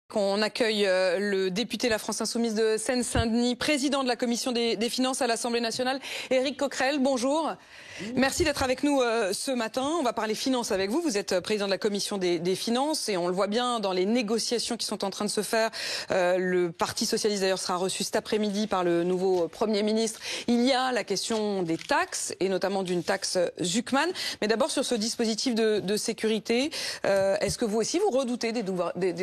Qu'on accueille le député La France Insoumise de Seine-Saint-Denis, président de la commission des finances à l'Assemblée nationale, Éric Coquerel. Bonjour. Merci d'être avec nous ce matin. On va parler finances avec vous. Vous êtes président de la commission des finances et on le voit bien dans les négociations qui sont en train de se faire. Le Parti socialiste d'ailleurs sera reçu cet après-midi par le nouveau Premier ministre. Il y a la question des taxes et notamment d'une taxe Zuckman. Mais d'abord sur ce dispositif de sécurité, est-ce que vous aussi vous redoutez des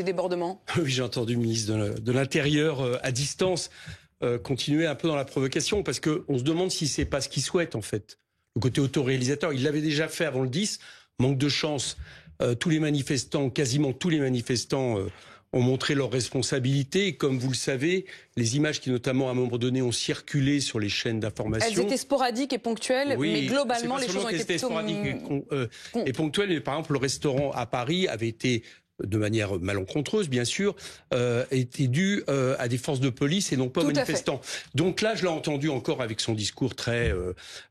débordements ? Oui, j'ai entendu le ministre de l'Intérieur à distance continuer un peu dans la provocation parce qu'on se demande si c'est pas ce qu'il souhaite en fait. Le côté autoréalisateur, il l'avait déjà fait avant le 10, manque de chance. Tous les manifestants, quasiment tous les manifestants ont montré leurs responsabilités. Et comme vous le savez, les images qui notamment à un moment donné ont circulé sur les chaînes d'information. Elles étaient sporadiques et ponctuelles, oui, mais globalement les choses ont été plutôt sporadiques et ponctuelles. Mais par exemple, le restaurant à Paris avait été de manière malencontreuse, bien sûr, était dû à des forces de police et non pas aux manifestants. Donc là, je l'ai entendu encore avec son discours très...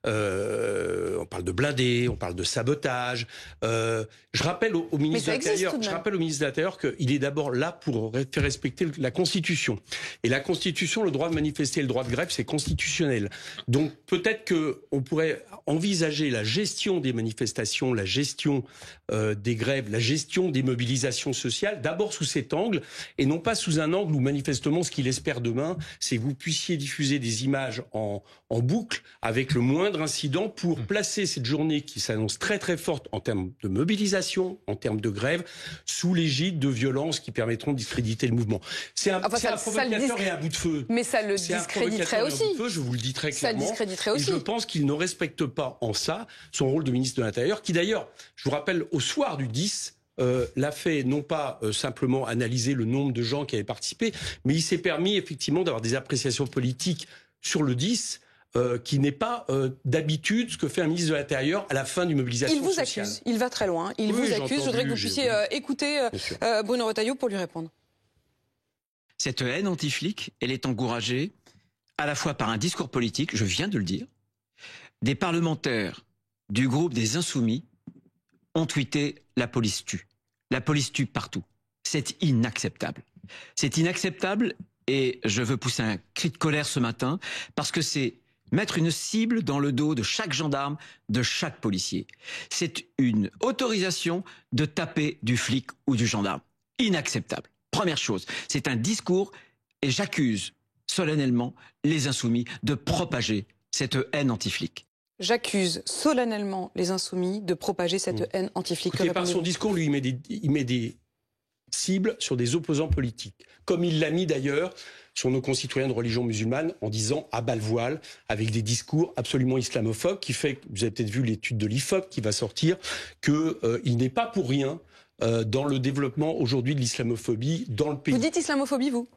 on parle de blindés, on parle de sabotage. Je rappelle au ministre de l'Intérieur qu'il est d'abord là pour faire respecter la Constitution. Et la Constitution, le droit de manifester et le droit de grève, c'est constitutionnel. Donc peut-être qu'on pourrait envisager la gestion des manifestations, la gestion des grèves, la gestion des mobilisations sociale, d'abord sous cet angle, et non pas sous un angle où manifestement ce qu'il espère demain, c'est que vous puissiez diffuser des images en boucle avec le moindre incident pour placer cette journée qui s'annonce très très forte en termes de mobilisation, en termes de grève, sous l'égide de violences qui permettront de discréditer le mouvement. C'est un provocateur et un bout de feu. Mais ça le discréditerait aussi. Je vous le dis très clairement. Ça le discréditerait aussi. Et je pense qu'il ne respecte pas en ça son rôle de ministre de l'Intérieur, qui d'ailleurs, je vous rappelle, au soir du 10, l'a fait non pas simplement analyser le nombre de gens qui avaient participé, mais il s'est permis effectivement d'avoir des appréciations politiques sur le 10 qui n'est pas d'habitude ce que fait un ministre de l'Intérieur à la fin d'une mobilisation sociale. Il vous accuse, il va très loin, il vous accuse. Je voudrais que vous puissiez écouter Bruno Retailleau pour lui répondre. Cette haine anti-flic, elle est encouragée à la fois par un discours politique, je viens de le dire, des parlementaires du groupe des Insoumis ont tweeté « La police tue ». La police tue partout. C'est inacceptable. C'est inacceptable et je veux pousser un cri de colère ce matin parce que c'est mettre une cible dans le dos de chaque gendarme, de chaque policier. C'est une autorisation de taper du flic ou du gendarme. Inacceptable. Première chose, c'est un discours et j'accuse solennellement les Insoumis de propager cette haine anti-flic. J'accuse solennellement les Insoumis de propager cette haine anti-flic. Par son discours, lui, il met des cibles sur des opposants politiques. Comme il l'a mis d'ailleurs sur nos concitoyens de religion musulmane en disant à bas le voile, avec des discours absolument islamophobes, qui fait, vous avez peut-être vu l'étude de l'IFOP qui va sortir, qu'il n'est pas pour rien dans le développement aujourd'hui de l'islamophobie dans le pays. Vous dites islamophobie, vous ?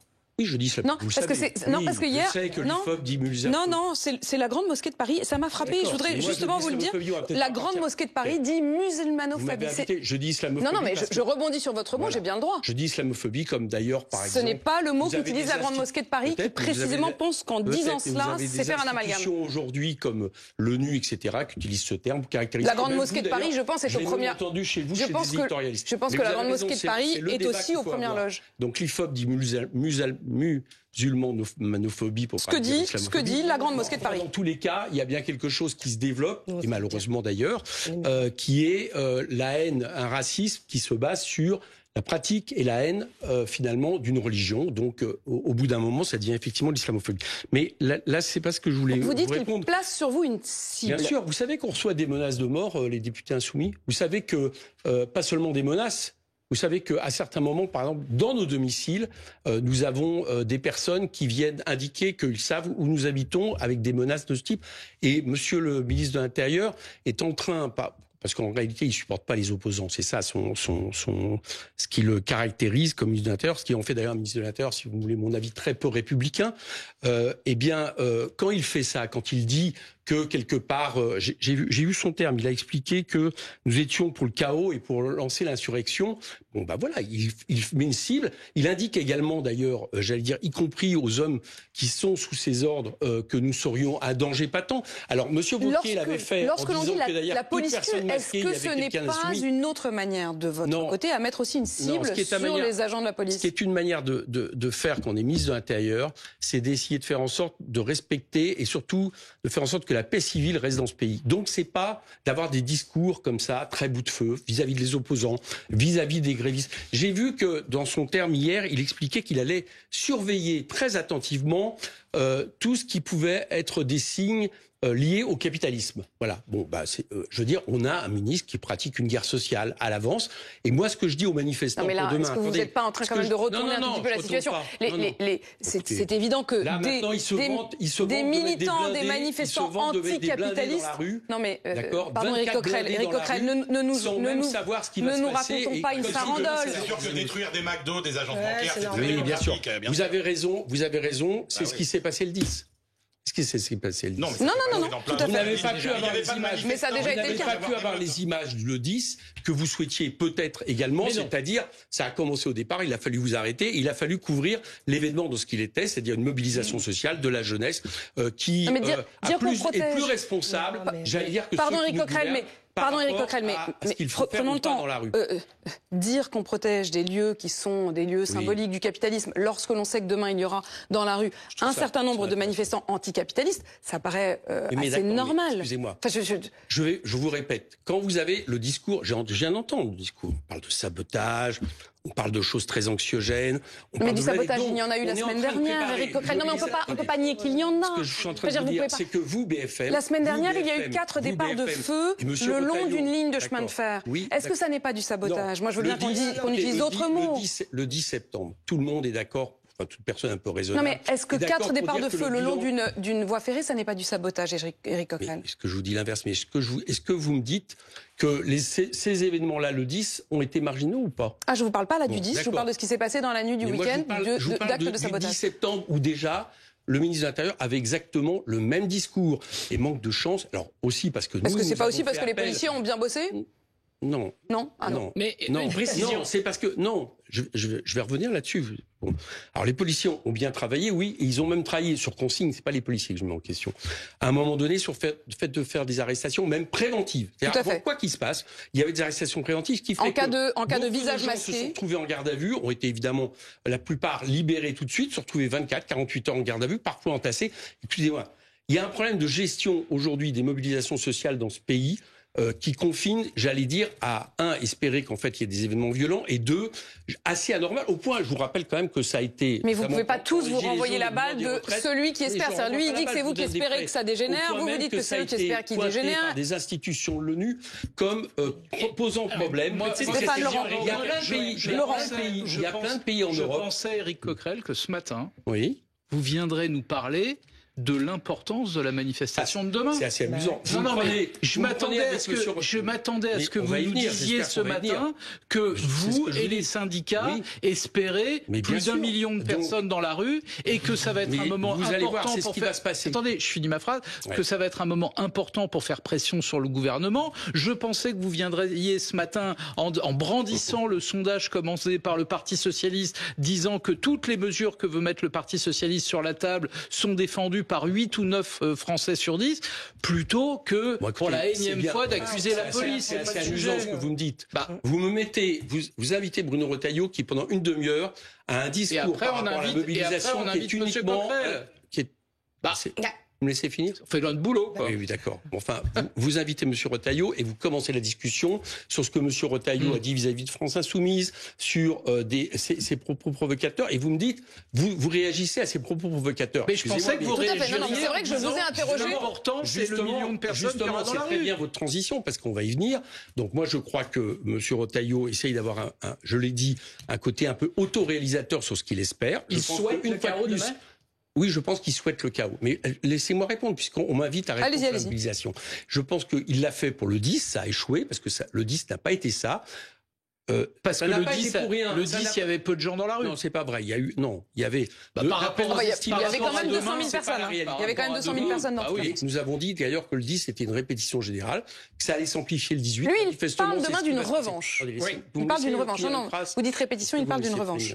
Oui, je dis ça. Non, parce que c'est parce que hier. Je sais que l'IFOP dit musulmanophobie. Non, c'est la grande mosquée de Paris. Ça m'a frappé. Je voudrais justement vous le dire. La grande mosquée de Paris dit musulmanophobie. Je dis islamophobie. Non, mais je rebondis sur votre mot. J'ai bien le droit. Je dis islamophobie comme d'ailleurs par exemple. Ce n'est pas le mot qu'utilise la grande mosquée de Paris qui précisément pense qu'en disant cela, c'est faire un amalgame. Aujourd'hui, comme l'ONU, etc., qui utilisent ce terme pour caractériser. La grande mosquée de Paris, je pense, est aux premières. Entendu chez vous, chez les éditorialistes. Je pense que la grande mosquée de Paris est aussi aux premières loges. Donc l'IFOP dit musulmanophobie pour ce que dit la grande mosquée de Paris. Dans tous les cas, il y a bien quelque chose qui se développe, et malheureusement d'ailleurs, qui est la haine, un racisme qui se base sur la pratique et la haine finalement d'une religion. Donc au bout d'un moment, ça devient effectivement l'islamophobie. Mais là c'est pas ce que je voulais vous dites répondre. Qu'il place sur vous une cible. Bien sûr, vous savez qu'on reçoit des menaces de mort, les députés insoumis. Vous savez que pas seulement des menaces. Vous savez qu'à certains moments, par exemple, dans nos domiciles, nous avons des personnes qui viennent indiquer qu'ils savent où nous habitons avec des menaces de ce type. Et monsieur le ministre de l'Intérieur est en train, parce qu'en réalité, il supporte pas les opposants. C'est ça ce qui le caractérise comme ministre de l'Intérieur, ce qui en fait d'ailleurs un ministre de l'Intérieur, si vous voulez mon avis, très peu républicain. Quand il fait ça, quand il dit que quelque part, j'ai eu son terme, il a expliqué que nous étions pour le chaos et pour lancer l'insurrection. Bon, Bon, bah voilà, il met une cible. Il indique également, d'ailleurs, j'allais dire, y compris aux hommes qui sont sous ses ordres, que nous serions un danger patent. Alors, Monsieur Wauquiez l'avait fait. Lorsque l'on dit la police tue, est-ce que ce n'est pas une autre manière de votre côté à mettre aussi une cible sur les agents de la police? Ce qui est une manière de faire quand on est ministre de l'Intérieur, c'est d'essayer de faire en sorte de respecter et surtout de faire en sorte que la paix civile reste dans ce pays. Donc, c'est pas d'avoir des discours comme ça, très bout de feu, vis-à-vis des opposants, vis-à-vis des grévistes. J'ai vu que dans son terme hier, il expliquait qu'il allait surveiller très attentivement tout ce qui pouvait être des signes liés au capitalisme. Voilà. Bon, bah, je veux dire, on a un ministre qui pratique une guerre sociale à l'avance. Et moi, ce que je dis aux manifestants pour demain... Est-ce que vous n'êtes pas en train quand même de retourner un petit peu la situation? C'est évident que des militants, des manifestants anticapitalistes... Non mais, pardon, Éric Coquerel, ne nous racontons pas une farandole. C'est sûr que détruire des McDo, des agences bancaires, c'est très bien sûr. Vous avez raison, c'est ce qui s'est passé le 10. Qu'est-ce qui s'est passé le 10? Non, tout à fait. Vous n'avez pas pu avoir les images. Mais ça a déjà été le cas. Vous n'avez pas pu avoir les images le 10 que vous souhaitiez peut-être également, c'est-à-dire, ça a commencé au départ, il a fallu vous arrêter, il a fallu couvrir l'événement de ce qu'il était, c'est-à-dire une mobilisation sociale de la jeunesse qui est plus responsable, j'allais dire que Pardon, Éric Coquerel, mais prenons le temps. Dire qu'on protège des lieux qui sont des lieux symboliques du capitalisme, lorsque l'on sait que demain il y aura dans la rue un certain nombre de manifestants anticapitalistes, ça paraît assez normal. Excusez-moi. Je vous répète, quand vous avez le discours, je viens d'entendre le discours, on parle de sabotage, on parle de choses très anxiogènes. Mais du sabotage, il y en a eu la semaine dernière, Éric Coquerel. Non, mais on peut pas nier qu'il y en a. Ce que je suis en train de vous dire, c'est que vous, BFM... La semaine dernière, il y a eu 4 départs de feu le long d'une ligne de chemin de fer. Est-ce que ça n'est pas du sabotage? Moi, je veux bien qu'on utilise d'autres mots. Le 10 septembre, tout le monde est d'accord. Enfin, toute personne un peu raisonnable. Non, mais est-ce que 4 départs de feu le long d'une voie ferrée, ça n'est pas du sabotage, Éric Coquerel? Est-ce que je vous dis l'inverse? Mais est-ce que vous me dites que ces événements-là, le 10, ont été marginaux ou pas? Ah, je vous parle pas là du 10, je vous parle de ce qui s'est passé dans la nuit du week-end, d'actes de sabotage. Du 10 septembre, où déjà... Le ministre de l'Intérieur avait exactement le même discours. Et manque de chance, alors aussi parce que nous... Est-ce que c'est pas aussi parce que les policiers ont bien bossé? Non. Non? Ah non. Mais une précision. Non, c'est parce que... Non, je vais revenir là-dessus. Bon. Alors les policiers ont bien travaillé, oui, et ils ont même travaillé sur consigne, c'est pas les policiers que je mets en question. À un moment donné, sur le fait de faire des arrestations, même préventives. C'est-à-dire, quoi qu'il se passe, il y avait des arrestations préventives qui fait en cas de visage masqué. Se sont retrouvés en garde à vue, ont été évidemment, la plupart libérés tout de suite, se sont retrouvés 24, 48 heures en garde à vue, parfois entassés. Excusez-moi. Il y a un problème de gestion aujourd'hui des mobilisations sociales dans ce pays, qui confine, j'allais dire, à espérer qu'en fait il y ait des événements violents, et 2, assez anormal, au point, je vous rappelle quand même que ça a été... Mais vous ne pouvez pas tous vous renvoyer la balle de celui qui espère. Lui, il dit que c'est vous qui espérez que ça dégénère, vous dites que c'est eux qui espèrent qu'il dégénère. Par des institutions de l'ONU comme posant problème. Stéphane Laurent, il y a plein de pays en Europe. Je pensais, Éric Coquerel, que ce matin, vous viendrez nous parler de l'importance de la manifestation de demain. C'est assez amusant. Je m'attendais à ce que vous nous disiez ce matin que vous et les syndicats espéraient plus d'1 million de personnes dans la rue et que ça va être un moment important pour faire... Attendez, je finis ma phrase. Que ça va être un moment important pour faire pression sur le gouvernement. Je pensais que vous viendriez ce matin en brandissant le sondage commencé par le Parti socialiste, disant que toutes les mesures que veut mettre le Parti socialiste sur la table sont défendues par 8 ou 9 Français sur 10, plutôt que pour la énième fois d'accuser la police. C'est assez amusant ce que vous me dites. Vous me mettez, vous invitez Bruno Retailleau qui pendant une demi-heure a un discours par rapport à la mobilisation qui est uniquement... Vous me laissez finir? On fait notre boulot. Oui, d'accord. Enfin, vous invitez M. Retailleau et vous commencez la discussion sur ce que M. Retailleau a dit vis-à-vis de France Insoumise, sur ses propos provocateurs, et vous me dites, vous réagissez à ces propos provocateurs. Mais je pensais que vous réagiriez. C'est vrai que je vous ai interrogé. L'important, c'est le million de personnes qui aura dans la rue. C'est très bien votre transition, parce qu'on va y venir. Donc moi, je crois que M. Retailleau essaye d'avoir, je l'ai dit, un côté un peu autoréalisateur sur ce qu'il espère. Il souhaite une chaos demain. Oui, je pense qu'il souhaite le chaos. Mais laissez-moi répondre, puisqu'on m'invite à répondre à la mobilisation. Je pense qu'il l'a fait pour le 10, ça a échoué, parce que le 10 n'a pas été ça. Parce que le 10, il y avait peu de gens dans la rue. Non, c'est pas vrai. Il y avait. Par rapport, il y avait quand même 200 000 personnes. Il y avait quand même 200 000 personnes dans oui. Nous avons dit d'ailleurs que le 10 était une répétition générale, que ça allait s'amplifier le 18. Lui, il parle demain d'une revanche. Il parle d'une revanche. Non, vous dites répétition, il parle d'une revanche.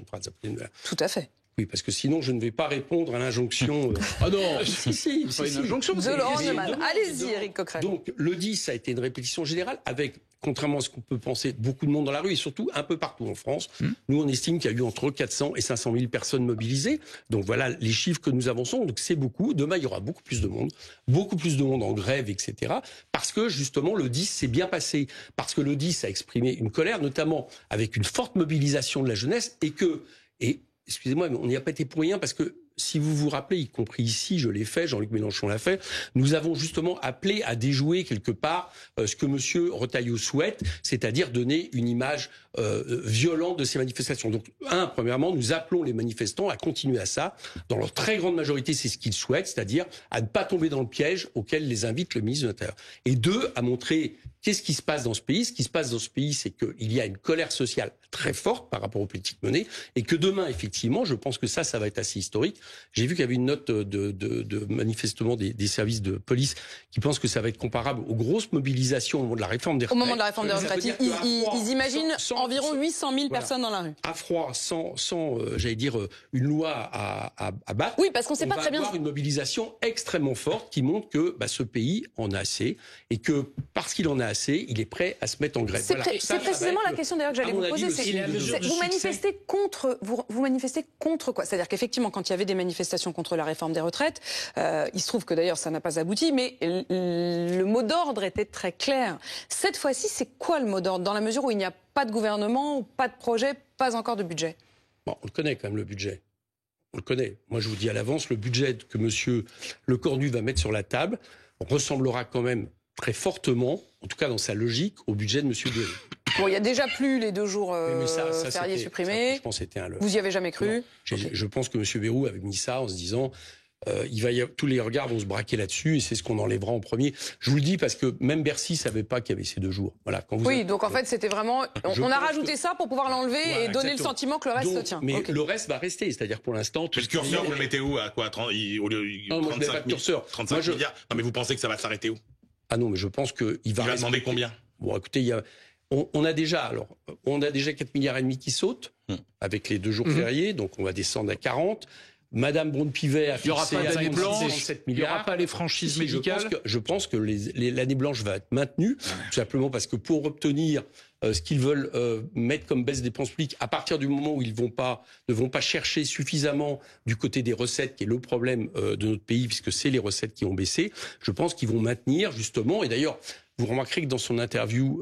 Tout à fait. Oui, parce que sinon, je ne vais pas répondre à l'injonction. Ah non, c'est pas une injonction. De Laurent Neumann. Allez-y, Éric Coquerel. Donc, le 10, ça a été une répétition générale avec, contrairement à ce qu'on peut penser, beaucoup de monde dans la rue et surtout un peu partout en France. Nous, on estime qu'il y a eu entre 400 et 500 000 personnes mobilisées. Donc, voilà les chiffres que nous avançons. Donc, c'est beaucoup. Demain, il y aura beaucoup plus de monde en grève, etc. Parce que, justement, le 10 s'est bien passé. Parce que le 10 a exprimé une colère, notamment avec une forte mobilisation de la jeunesse excusez-moi, mais on n'y a pas été pour rien parce que si vous vous rappelez, y compris ici, je l'ai fait, Jean-Luc Mélenchon l'a fait, nous avons justement appelé à déjouer quelque part ce que M. Retailleau souhaite, c'est-à-dire donner une image violente de ces manifestations. Donc, premièrement, nous appelons les manifestants à continuer à ça. Dans leur très grande majorité, c'est ce qu'ils souhaitent, c'est-à-dire à ne pas tomber dans le piège auquel les invite le ministre de l'Intérieur. Et deux, à montrer qu'est-ce qui se passe dans ce pays. Ce qui se passe dans ce pays, c'est qu'il y a une colère sociale très forte par rapport aux politiques menées et que demain, effectivement, je pense que ça va être assez historique. J'ai vu qu'il y avait une note de manifestement des services de police qui pensent que ça va être comparable aux grosses mobilisations au moment de la réforme des retraites. Au moment de la réforme des retraites, ils imaginent environ 800 000 personnes dans la rue. À froid, sans j'allais dire, une loi à battre. Oui, parce qu'on ne sait pas très bien. On va avoir une mobilisation extrêmement forte qui montre que ce pays en a assez et que parce qu'il en a assez, il est prêt à se mettre en grève. C'est précisément la question d'ailleurs que j'allais vous poser. Vous manifestez contre quoi? C'est-à-dire qu'effectivement, quand il y avait des manifestations contre la réforme des retraites, il se trouve que d'ailleurs ça n'a pas abouti, mais le mot d'ordre était très clair. Cette fois-ci, c'est quoi le mot d'ordre? Dans la mesure où il n'y a pas de gouvernement, pas de projet, pas encore de budget. Bon, on le connaît quand même, le budget. On le connaît. Moi, je vous dis à l'avance, le budget que M. Lecornu va mettre sur la table ressemblera quand même très fortement, en tout cas dans sa logique, au budget de M. Berry. Bon, il n'y a déjà plus les 2 jours fériés supprimés. Vous y avez jamais cru? Je pense que M. Bayrou avait mis ça en se disant tous les regards vont se braquer là-dessus et c'est ce qu'on enlèvera en premier. Je vous le dis parce que même Bercy savait pas qu'il y avait ces 2 jours. Voilà. Donc en fait c'était vraiment, on a rajouté ça pour pouvoir l'enlever et donner le sentiment que le reste se tient. Mais le reste va rester, c'est-à-dire pour l'instant. Le curseur, vous le mettez où? À quoi? Au lieu de 35 milliards. Non, mais vous pensez que ça va s'arrêter où? Ah non, mais je pense qu'il va. Il va demander combien? Bon, écoutez, on a déjà 4,5 milliards qui sautent avec les 2 jours fériés, donc on va descendre à 40. Madame Braun-Pivet a fixé à 7 milliards. Il n'y aura pas les franchises médicales. Je pense que l'année blanche va être maintenue, tout simplement parce que pour obtenir ce qu'ils veulent mettre comme baisse des dépenses publiques, à partir du moment où ils ne vont pas chercher suffisamment du côté des recettes, qui est le problème de notre pays, puisque c'est les recettes qui ont baissé, je pense qu'ils vont maintenir justement, et d'ailleurs, vous remarquerez que dans son interview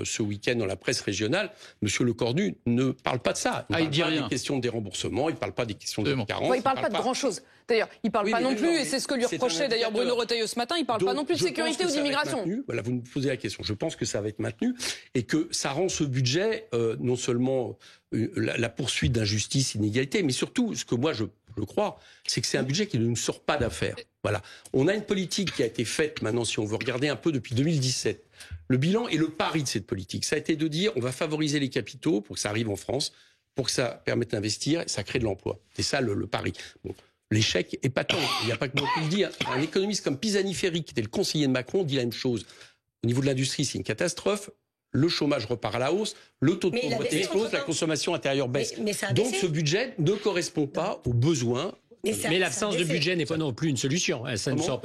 ce week-end dans la presse régionale, M. Lecornu ne parle pas de ça. Il ne parle pas des questions des remboursements, il ne parle pas des questions de carence. Il ne parle pas de grand-chose. D'ailleurs, il ne parle pas non plus, et c'est ce que lui reprochait d'ailleurs Bruno Retailleau ce matin, il ne parle pas non plus de sécurité ou d'immigration. Voilà, vous me posez la question. Je pense que ça va être maintenu et que ça rend ce budget non seulement la poursuite d'injustice, inégalité, mais surtout, ce que moi je crois, c'est que c'est un budget qui ne nous sort pas d'affaires. Voilà. On a une politique qui a été faite maintenant, si on veut regarder un peu depuis 2017. Le bilan et le pari de cette politique, ça a été de dire on va favoriser les capitaux pour que ça arrive en France, pour que ça permette d'investir et ça crée de l'emploi. C'est ça le pari. Bon. L'échec est patent. Il n'y a pas que moi qui le dis. Un économiste comme Pisani-Ferry, qui était le conseiller de Macron, dit la même chose. Au niveau de l'industrie, c'est une catastrophe. Le chômage repart à la hausse, le taux de pauvreté explose, la consommation intérieure baisse. Donc ce budget ne correspond pas aux besoins. Mais l'absence de budget n'est pas non plus une solution.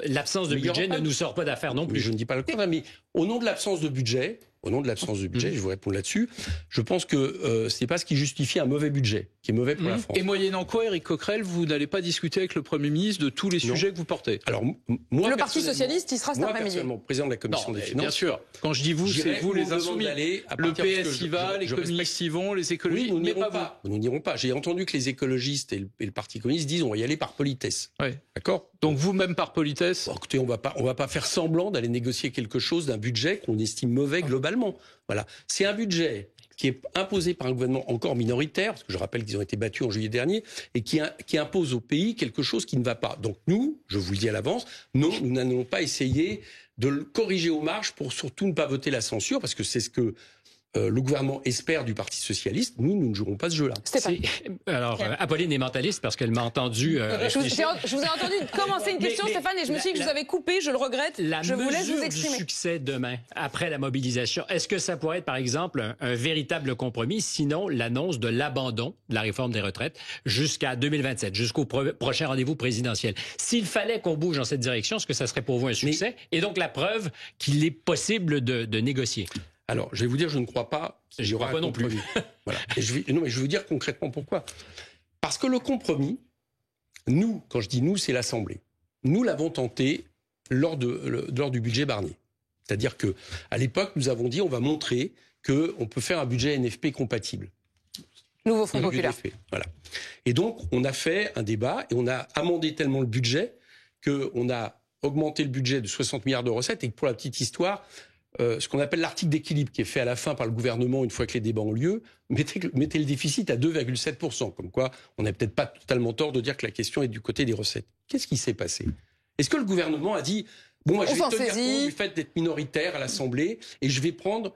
L'absence de budget ne nous sort pas d'affaires non plus. Mais je ne dis pas le contraire, mais au nom de l'absence de budget, je vous réponds là-dessus, je pense que ce n'est pas ce qui justifie un mauvais budget, qui est mauvais pour la France. Et moyennant quoi, Éric Coquerel, vous n'allez pas discuter avec le Premier ministre de tous les sujets que vous portez? Alors, moi, le Parti Socialiste, il sera cet après-midi. Moi, président de la Commission des Finances. Bien sûr. Quand je dis vous, c'est vous les insoumis. Le PS y va, les communistes y vont, les écologistes, nous n'irons pas. Nous n'irons pas. J'ai entendu que les écologistes et le Parti communiste disent on va y aller par politesse. Oui. D'accord? Donc vous-même par politesse? Écoutez, on va pas faire semblant d'aller négocier quelque chose d'un budget qu'on estime mauvais globalement. Voilà. C'est un budget qui est imposé par un gouvernement encore minoritaire, parce que je rappelle qu'ils ont été battus en juillet dernier, et qui impose au pays quelque chose qui ne va pas. Donc nous, je vous le dis à l'avance, non, nous n'allons pas essayer de le corriger aux marges pour surtout ne pas voter la censure, parce que c'est ce que le gouvernement espère du Parti socialiste, nous ne jouerons pas ce jeu-là. Alors, Apolline est mentaliste parce qu'elle m'a entendu réfléchir. Je vous ai entendu commencer une question, Stéphane, et je me suis dit que vous avez coupé, je le regrette. Je vous laisse vous exprimer. Du succès demain, après la mobilisation, est-ce que ça pourrait être, par exemple, un véritable compromis, sinon l'annonce de l'abandon de la réforme des retraites jusqu'à 2027, jusqu'au prochain rendez-vous présidentiel? S'il fallait qu'on bouge dans cette direction, est-ce que ça serait pour vous un succès? Et donc la preuve qu'il est possible de négocier? Alors, je vais vous dire, je ne crois pas qu'il y aura un compromis. Voilà. Et je vais vous dire concrètement pourquoi. Parce que le compromis, nous, quand je dis nous, c'est l'Assemblée. Nous l'avons tenté lors du budget Barnier. C'est-à-dire que, à l'époque, nous avons dit, on va montrer qu'on peut faire un budget NFP compatible. Nouveau Front populaire. NFP, voilà. Et donc, on a fait un débat et on a amendé tellement le budget qu'on a augmenté le budget de 60 milliards de recettes et que, pour la petite histoire, ce qu'on appelle l'article d'équilibre qui est fait à la fin par le gouvernement une fois que les débats ont lieu, mettez le déficit à 2,7%. Comme quoi, on n'a peut-être pas totalement tort de dire que la question est du côté des recettes. Qu'est-ce qui s'est passé? Est-ce que le gouvernement a dit « Bon, moi, je vais tenir compte du fait d'être minoritaire à l'Assemblée et je vais prendre,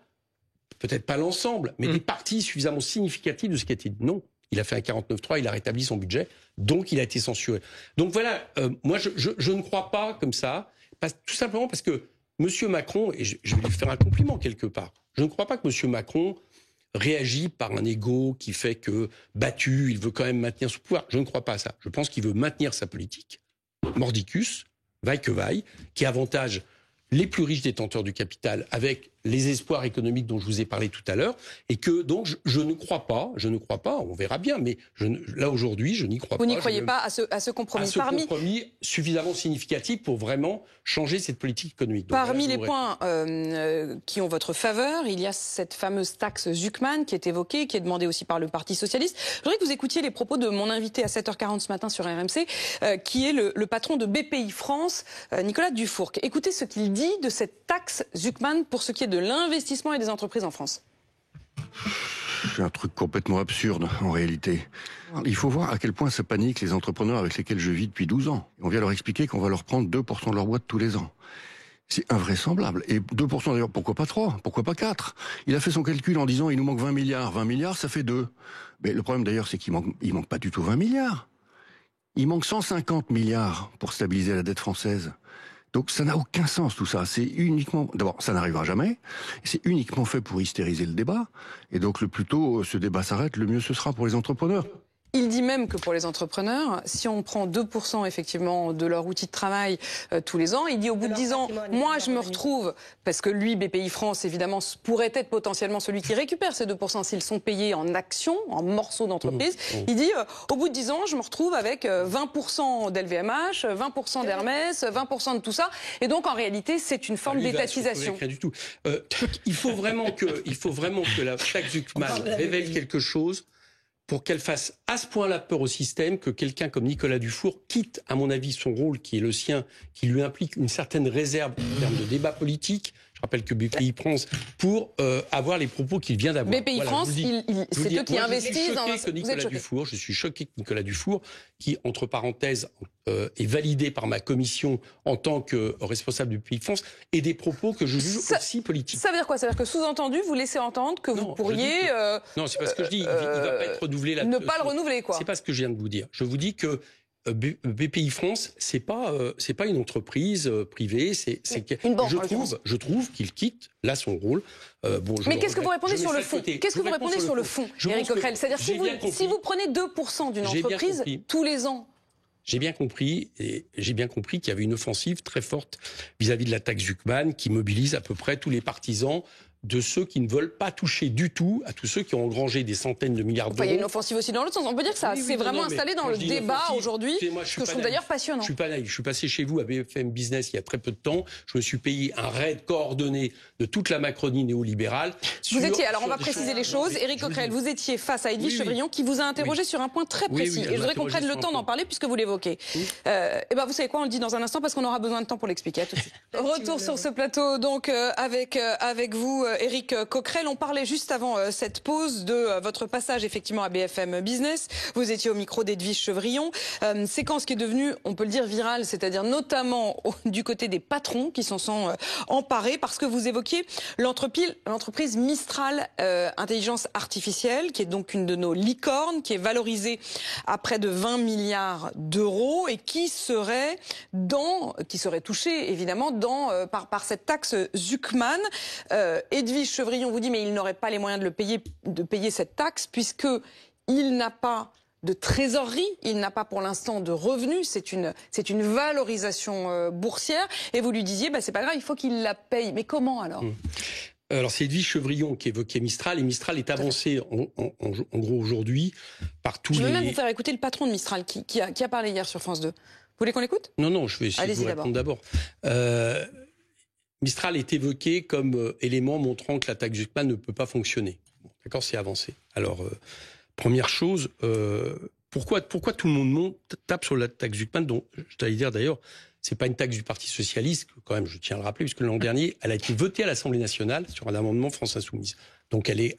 peut-être pas l'ensemble, mais des parties suffisamment significatives de ce qui a été dit ». Non. Il a fait un 49.3, il a rétabli son budget, donc il a été censuré. Donc voilà, moi, je ne crois pas comme ça, tout simplement parce que Monsieur Macron, et je vais lui faire un compliment quelque part, je ne crois pas que Monsieur Macron réagit par un ego qui fait que, battu, il veut quand même maintenir son pouvoir. Je ne crois pas à ça. Je pense qu'il veut maintenir sa politique, mordicus, vaille que vaille, qui avantage les plus riches détenteurs du capital avec les espoirs économiques dont je vous ai parlé tout à l'heure, et que donc je ne crois pas, on verra bien, mais là aujourd'hui je n'y crois pas. Vous n'y croyez pas à ce compromis? À ce compromis suffisamment significatif pour vraiment changer cette politique économique. Donc, parmi les points qui ont votre faveur, il y a cette fameuse taxe Zuckman qui est évoquée, qui est demandée aussi par le Parti socialiste. Je voudrais que vous écoutiez les propos de mon invité à 7h40 ce matin sur RMC, qui est le patron de BPI France, Nicolas Dufourcq. Écoutez ce qu'il dit de cette taxe Zuckman pour ce qui est de l'investissement et des entreprises en France. C'est un truc complètement absurde, en réalité. Il faut voir à quel point ça panique les entrepreneurs avec lesquels je vis depuis 12 ans. On vient leur expliquer qu'on va leur prendre 2% de leur boîte tous les ans. C'est invraisemblable. Et 2% d'ailleurs, pourquoi pas 3? Pourquoi pas 4? Il a fait son calcul en disant il nous manque 20 milliards. 20 milliards, ça fait 2. Mais le problème d'ailleurs, c'est qu'il manque pas du tout 20 milliards. Il manque 150 milliards pour stabiliser la dette française. Donc ça n'a aucun sens tout ça. C'est uniquement, d'abord, ça n'arrivera jamais. C'est uniquement fait pour hystériser le débat. Et donc le plus tôt ce débat s'arrête, le mieux ce sera pour les entrepreneurs. Il dit même que pour les entrepreneurs, si on prend 2% effectivement de leur outil de travail tous les ans, il dit au bout de 10 ans, moi je me retrouve, parce que lui, BPI France évidemment pourrait être potentiellement celui qui récupère ces 2% s'ils sont payés en actions, en morceaux d'entreprise. Il dit au bout de 10 ans, je me retrouve avec 20% d'LVMH, 20% d'Hermès, 20% de tout ça. Et donc en réalité, c'est une forme d'étatisation. Rien du tout. Il faut vraiment que la taxe Zuckman révèle quelque chose pour qu'elle fasse à ce point-là peur au système que quelqu'un comme Nicolas Dufourcq quitte, à mon avis, son rôle qui est le sien, qui lui implique une certaine réserve en termes de débat politique. Je rappelle que BPI France, pour avoir les propos qu'il vient d'avoir. BPI France, c'est eux qui investissent dans... Je suis choqué que Nicolas Dufourcq, qui, entre parenthèses, est validé par ma commission en tant que responsable du BPI France, ait des propos que je juge aussi politiques. Ça veut dire quoi? Ça veut dire que sous-entendu, vous laissez entendre que vous pourriez... non, c'est pas ce que je dis. Il ne va pas être renouvelé là. Ne pas le renouveler, quoi. C'est pas ce que je viens de vous dire. Je vous dis que BPI France, c'est pas une entreprise privée. Une banque. Je trouve qu'il quitte là son rôle. Mais qu'est-ce que vous répondez sur le fond? Qu'est-ce que vous répondez sur le fond, Éric Coquerel? C'est-à-dire si vous prenez 2% d'une entreprise tous les ans. J'ai bien compris qu'il y avait une offensive très forte vis-à-vis de la taxe Zuckman qui mobilise à peu près tous les partisans de ceux qui ne veulent pas toucher du tout à tous ceux qui ont engrangé des centaines de milliards d'euros. Il y a une offensive aussi dans l'autre sens. On peut dire que ça s'est vraiment installé dans le débat aujourd'hui, ce que je trouve d'ailleurs passionnant. Je suis pas naïf. Je suis passé chez vous à BFM Business il y a très peu de temps. Je me suis payé un raid coordonné de toute la Macronie néolibérale. Vous étiez, alors on va préciser les choses. Éric Coquerel, vous étiez face à Edwige Chevrillon qui vous a interrogé sur un point très précis. Et je voudrais qu'on prenne le temps d'en parler puisque vous l'évoquez. Vous savez quoi, on le dit dans un instant parce qu'on aura besoin de temps pour l'expliquer. À tout de suite. Retour sur ce plateau donc avec vous, Éric Coquerel. On parlait juste avant cette pause de votre passage effectivement à BFM Business. Vous étiez au micro d'Edwige Chevrillon. Séquence qui est devenue, on peut le dire, virale, c'est-à-dire notamment du côté des patrons qui s'en sont emparés parce que vous évoquiez l'entreprise Mistral Intelligence Artificielle, qui est donc une de nos licornes, qui est valorisée à près de 20 milliards d'euros et qui serait touchée évidemment par cette taxe Zuckman. Edwige Chevrillon vous dit mais il n'aurait pas les moyens de payer cette taxe puisque il n'a pas de trésorerie, il n'a pas pour l'instant de revenus, c'est une valorisation boursière et vous lui disiez c'est pas grave, il faut qu'il la paye. Mais comment alors? Alors c'est Edwige Chevrillon qui évoquait Mistral et Mistral est avancé en gros aujourd'hui par tous les... Je veux même vous faire écouter le patron de Mistral qui a parlé hier sur France 2. Vous voulez qu'on l'écoute? Non, je vais essayer de vous répondre d'abord. Mistral est évoqué comme élément montrant que la taxe Zuckman ne peut pas fonctionner. D'accord, c'est avancé. Alors, première chose, pourquoi tout le monde tape sur la taxe Zuckman, dont je t'allais dire d'ailleurs, c'est pas une taxe du Parti Socialiste, quand même, je tiens à le rappeler, puisque l'an dernier, elle a été votée à l'Assemblée nationale sur un amendement France Insoumise. Donc elle est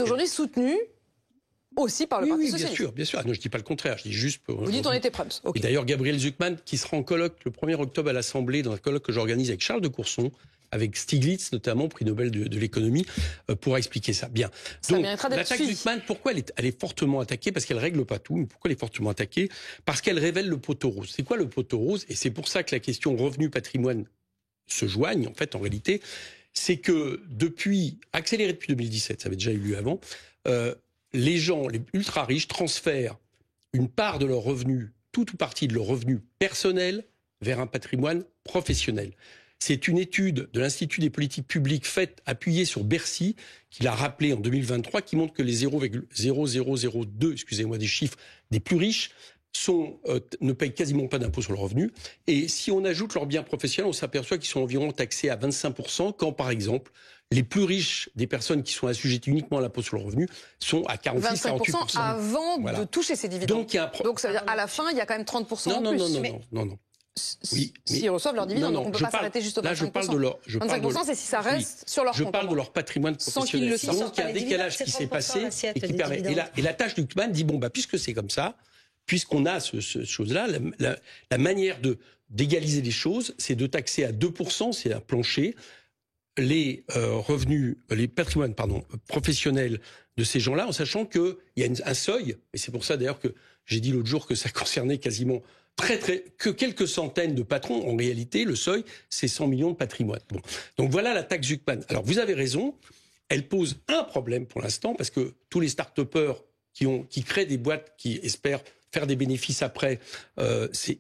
aujourd'hui soutenue aussi par le Parti Socialiste. Bien sûr. Ah, non, je dis pas le contraire, je dis juste... Vous dites on était prêts. Okay. Et d'ailleurs, Gabriel Zuckman, qui sera en colloque le 1er octobre à l'Assemblée, dans un colloque que j'organise avec Charles de Courson, avec Stiglitz notamment, prix Nobel de l'économie, pour expliquer ça. Bien. Donc, la taxe Zuckman, pourquoi elle est fortement attaquée? Parce qu'elle règle pas tout, mais pourquoi elle est fortement attaquée? Parce qu'elle révèle le poteau rose. C'est quoi le poteau rose? Et c'est pour ça que la question revenu-patrimoine se joigne, en fait, en réalité. C'est que accéléré depuis 2017, ça avait déjà eu lieu avant, les gens, les ultra riches, transfèrent une part de leurs revenus, tout ou partie de leurs revenus personnels, vers un patrimoine professionnel. C'est une étude de l'Institut des politiques publiques appuyée sur Bercy, qui l'a rappelé en 2023, qui montre que les 0,0002, excusez-moi, des chiffres des plus riches ne payent quasiment pas d'impôt sur le revenu. Et si on ajoute leurs biens professionnels, on s'aperçoit qu'ils sont environ taxés à 25%, quand par exemple, les plus riches des personnes qui sont assujetties uniquement à l'impôt sur le revenu sont à 46-48%. Avant de toucher ces dividendes. Donc ça veut dire à la fin, il y a quand même 30% en plus. Non. Oui, s'ils reçoivent leurs dividendes, donc on ne peut pas s'arrêter juste au 25%. Là, je parle de leur... 25%, c'est si ça reste sur leur compte. Je parle de leur patrimoine professionnel. Donc, il y a un décalage qui s'est passé et qui permet... Et la tâche Zuckman dit, puisque c'est comme ça, puisqu'on a ce chose-là, la manière d'égaliser les choses, c'est de taxer à 2%, c'est un plancher, les patrimoines professionnels de ces gens-là, en sachant qu'il y a un seuil, et c'est pour ça d'ailleurs que j'ai dit l'autre jour que ça concernait quasiment que quelques centaines de patrons. En réalité, le seuil, c'est 100 millions de patrimoine. Bon. Donc voilà la taxe Zuckman. Alors vous avez raison, elle pose un problème pour l'instant, parce que tous les start-upers qui créent des boîtes, qui espèrent faire des bénéfices après,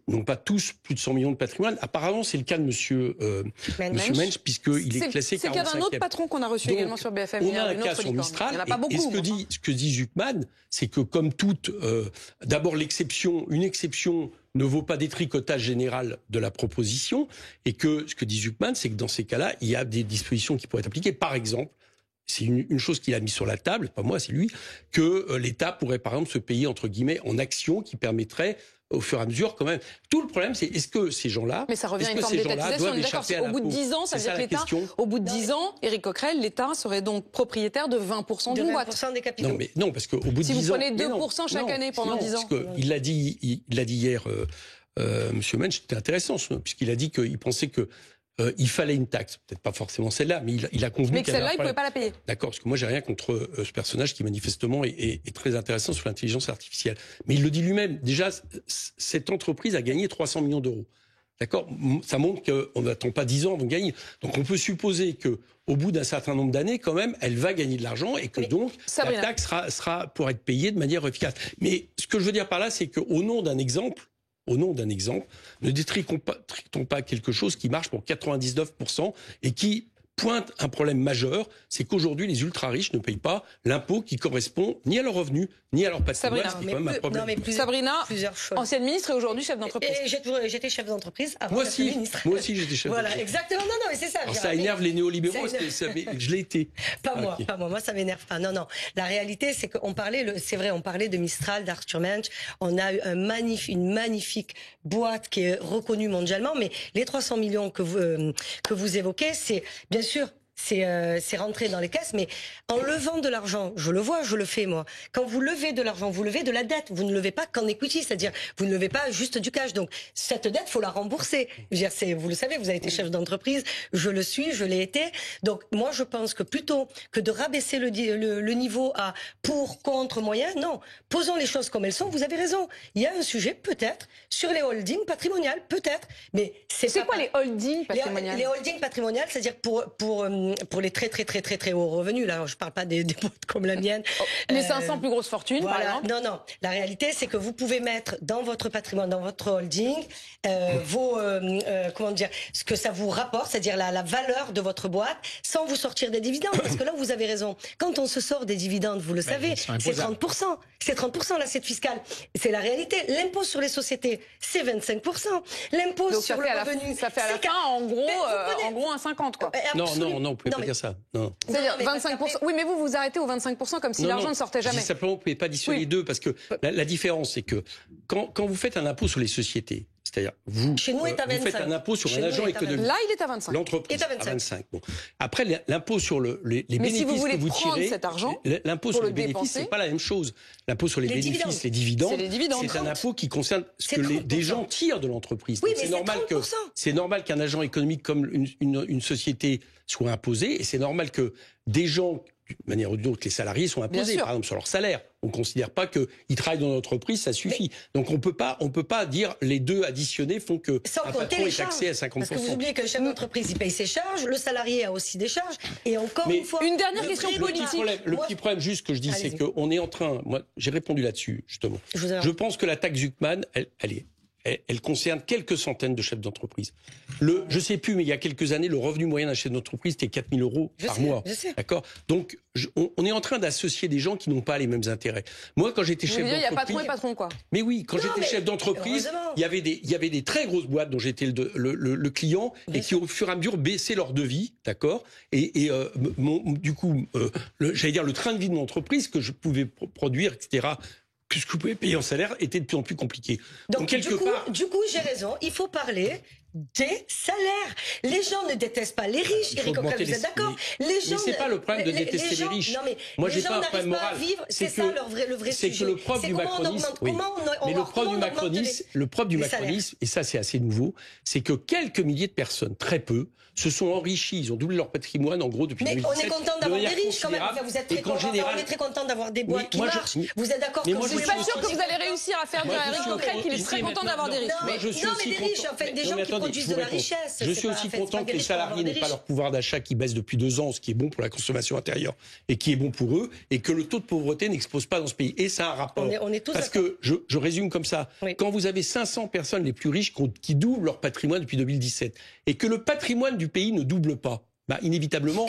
n'ont pas tous plus de 100 millions de patrimoine. Apparemment, c'est le cas de monsieur Mensch, puisqu'il est classé 45e. C'est le cas d'un autre patron qu'on a reçu également sur BFM. On a un cas sur Mistral. Il n'y en a pas beaucoup. Et ce que dit Zuckman, c'est que comme toute, d'abord une exception ne vaut pas détricotage général de la proposition, et que ce que dit Zuckman, c'est que dans ces cas-là, il y a des dispositions qui pourraient être appliquées. Par exemple, c'est une chose qu'il a mis sur la table, pas moi, c'est lui, que l'État pourrait par exemple se payer entre guillemets en actions qui permettraient au fur et à mesure quand même. Tout le problème, c'est est-ce que ces gens-là... Mais ça revient à une forme d'étatisation, on est d'accord. Au bout de 10 ans, ça veut dire que l'État, au bout de 10 ans, Éric Coquerel, l'État serait donc propriétaire de 20% d'une boîte. 20% des capitaux. Non, parce qu'au bout de 10 ans... Si vous prenez 2% chaque année pendant 10 ans... Parce qu'il l'a dit hier, Monsieur Mensch, c'était intéressant, puisqu'il a dit qu'il pensait que il fallait une taxe, peut-être pas forcément celle-là, mais il a convenu. Mais que celle-là, il ne pouvait pas la payer. D'accord, parce que moi j'ai rien contre ce personnage qui manifestement est très intéressant sur l'intelligence artificielle. Mais il le dit lui-même. Déjà, cette entreprise a gagné 300 millions d'euros. D'accord, ça montre qu'on n'attend pas 10 ans avant de gagner. Donc on peut supposer que au bout d'un certain nombre d'années, quand même, elle va gagner de l'argent et que donc la taxe sera pour être payée de manière efficace. Mais ce que je veux dire par là, c'est qu'au nom d'un exemple, ne détriquons pas quelque chose qui marche pour 99% et qui pointe un problème majeur, c'est qu'aujourd'hui, les ultra-riches ne payent pas l'impôt qui correspond ni à leurs revenus, ni à leur patrimoine. Sabrina, ancienne ministre et aujourd'hui chef d'entreprise. Et j'étais chef d'entreprise avant d'être ministre. Moi aussi, j'étais chef d'entreprise. Voilà, exactement. Non, mais c'est ça. Alors, ça énerve les néolibéraux, je l'ai été. Pas moi. Moi, ça m'énerve pas. Non. La réalité, c'est qu'on parlait, c'est vrai, on parlait de Mistral, d'Arthur Mensch. On a eu une magnifique boîte qui est reconnue mondialement, mais les 300 millions que vous évoquez, c'est bien sûr c'est rentré dans les caisses, mais en levant de l'argent, je le vois, je le fais moi. Quand vous levez de l'argent, vous levez de la dette, vous ne levez pas qu'en equity, c'est-à-dire vous ne levez pas juste du cash. Donc cette dette, faut la rembourser. Je veux dire, vous le savez, vous avez été chef d'entreprise, je le suis, je l'ai été. Donc moi, je pense que plutôt que de rabaisser le niveau à pour, contre, moyen, non. Posons les choses comme elles sont. Vous avez raison. Il y a un sujet peut-être sur les holdings patrimoniales, peut-être, mais c'est quoi les holdings patrimoniales? Les holdings patrimoniales, c'est-à-dire pour les très hauts revenus, là, je parle pas des boîtes comme la mienne. Les 500 plus grosses fortunes, voilà. par exemple. Non. La réalité, c'est que vous pouvez mettre dans votre patrimoine, dans votre holding, comment dire, ce que ça vous rapporte, c'est-à-dire la valeur de votre boîte, sans vous sortir des dividendes. Parce que là, vous avez raison. Quand on se sort des dividendes, vous le savez, c'est 30%. C'est 30% l'assiette fiscale. C'est la réalité. L'impôt sur les sociétés, c'est 25%. L'impôt sur le revenu, ça fait à la fin, en gros, un 50, quoi. Non, vous pouvez pas dire ça. C'est-à-dire 25%. Oui, mais vous arrêtez au 25% comme si l'argent ne sortait jamais. Simplement, vous ne pouvez pas dissocier les deux, parce que la différence, c'est que quand vous faites un impôt sur les sociétés, c'est-à-dire vous faites un impôt sur un agent économique. Là, il est à 25. L'entreprise est à 25. Bon. Après, l'impôt sur les bénéfices que vous tirez, cet argent, l'impôt sur les bénéfices, c'est pas la même chose. L'impôt sur les bénéfices, les dividendes, c'est un impôt qui concerne ce que des gens tirent de l'entreprise. Oui, c'est normal qu'un agent économique comme une société soit imposé, et c'est normal que des gens, d'une manière ou d'une autre, les salariés sont imposés, par exemple, sur leur salaire. On ne considère pas qu'ils travaillent dans l'entreprise, ça suffit. Donc on peut pas dire les deux additionnés font que un patron est taxé à 50%. Parce que vous oubliez que le chef d'entreprise, il paye ses charges, le salarié a aussi des charges, et encore une fois... Une dernière question politique. Le petit problème juste que je dis, c'est qu'on est en train... Moi, j'ai répondu là-dessus, justement. Je pense que la taxe Zuckman, elle concerne quelques centaines de chefs d'entreprise. Je sais plus, mais il y a quelques années, le revenu moyen d'un chef d'entreprise était 4 000 euros par mois. D'accord. Donc, on est en train d'associer des gens qui n'ont pas les mêmes intérêts. Moi, quand j'étais chef d'entreprise, il y a patron et patron, quoi. Mais oui, quand j'étais chef d'entreprise, il y avait des très grosses boîtes dont j'étais le client et qui, au fur et à mesure, baissaient leur devis, d'accord. Du coup, j'allais dire le train de vie de mon entreprise que je pouvais produire, etc. Que ce que vous pouvez payer en salaire était de plus en plus compliqué. Donc du coup, j'ai raison, il faut parler des salaires. Les gens ne détestent pas les riches. Eric Coquerel, vous êtes d'accord? Mais c'est pas le problème de détester les riches. Non, mais moi, j'ai pas un problème moral. C'est ça le vrai sujet. C'est que le propre du macronisme, le propre du macronisme, et ça c'est assez nouveau, c'est que quelques milliers de personnes, très peu, se sont enrichis. Ils ont doublé leur patrimoine, en gros, depuis 2017. Mais on est content d'avoir des riches, quand même. Vous êtes très content. On est très content d'avoir des boîtes qui marchent. Vous êtes d'accord que je suis pas sûr que vous allez réussir à faire dire à Eric Coquerel qu'il est très content d'avoir des riches. Non, mais des riches, en fait, des gens qui produisent de la richesse. Je suis aussi content que les salariés n'aient pas leur pouvoir d'achat qui baisse depuis 2 ans, ce qui est bon pour la consommation intérieure et qui est bon pour eux, et que le taux de pauvreté n'explose pas dans ce pays. Et ça a un rapport. On est tous parce que, je résume comme ça, quand vous avez 500 personnes les plus riches qui doublent leur patrimoine depuis 2017, et que le patrimoine du pays ne double pas, inévitablement,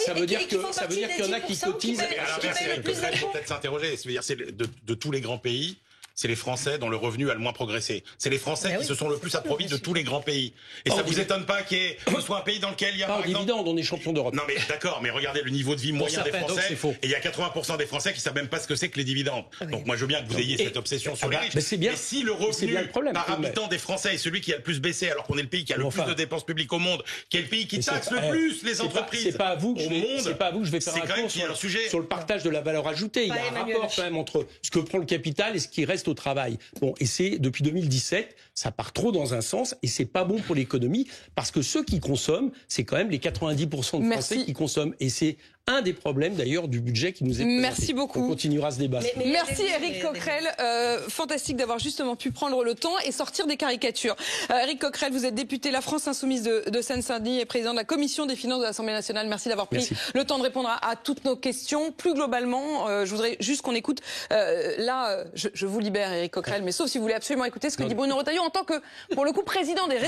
ça veut dire qu'il y en a qui cotisent. Il faut peut-être s'interroger. C'est de tous les grands pays, c'est les Français dont le revenu a le moins progressé. C'est les Français qui se sont le plus approvis de tous les grands pays. Et ça vous étonne pas qu'il y ait soit un pays dans lequel il y a par exemple... dividende, on est champion d'Europe. Non mais d'accord, mais regardez le niveau de vie moyen des Français. Et il y a 80% des Français qui savent même pas ce que c'est que les didividendes. Donc moi je veux bien que vous ayez cette obsession sur les riches. Mais si le revenu par habitant des Français est celui qui a le plus baissé, alors qu'on est le pays qui a le plus de dépenses publiques au monde, qui est le pays qui taxe le plus les entreprises c'est pas à vous que je vais faire un cours sur le partage de la valeur ajoutée. Il y a un rapport quand même entre ce que prend le capital et ce qui reste au travail. Bon, et c'est depuis 2017, ça part trop dans un sens et c'est pas bon pour l'économie parce que ceux qui consomment, c'est quand même les 90% de Français qui consomment et c'est un des problèmes d'ailleurs du budget qui nous est présenté. Merci beaucoup. On continuera ce débat. Merci Eric Coquerel. Fantastique d'avoir justement pu prendre le temps et sortir des caricatures. Eric Coquerel, vous êtes député La France Insoumise de Seine-Saint-Denis et président de la Commission des finances de l'Assemblée nationale. Merci d'avoir pris le temps de répondre à toutes nos questions. Plus globalement, je voudrais juste qu'on écoute. Je vous libère Eric Coquerel, mais sauf si vous voulez absolument écouter ce que dit Bruno Retailleau en tant que, pour le coup, président des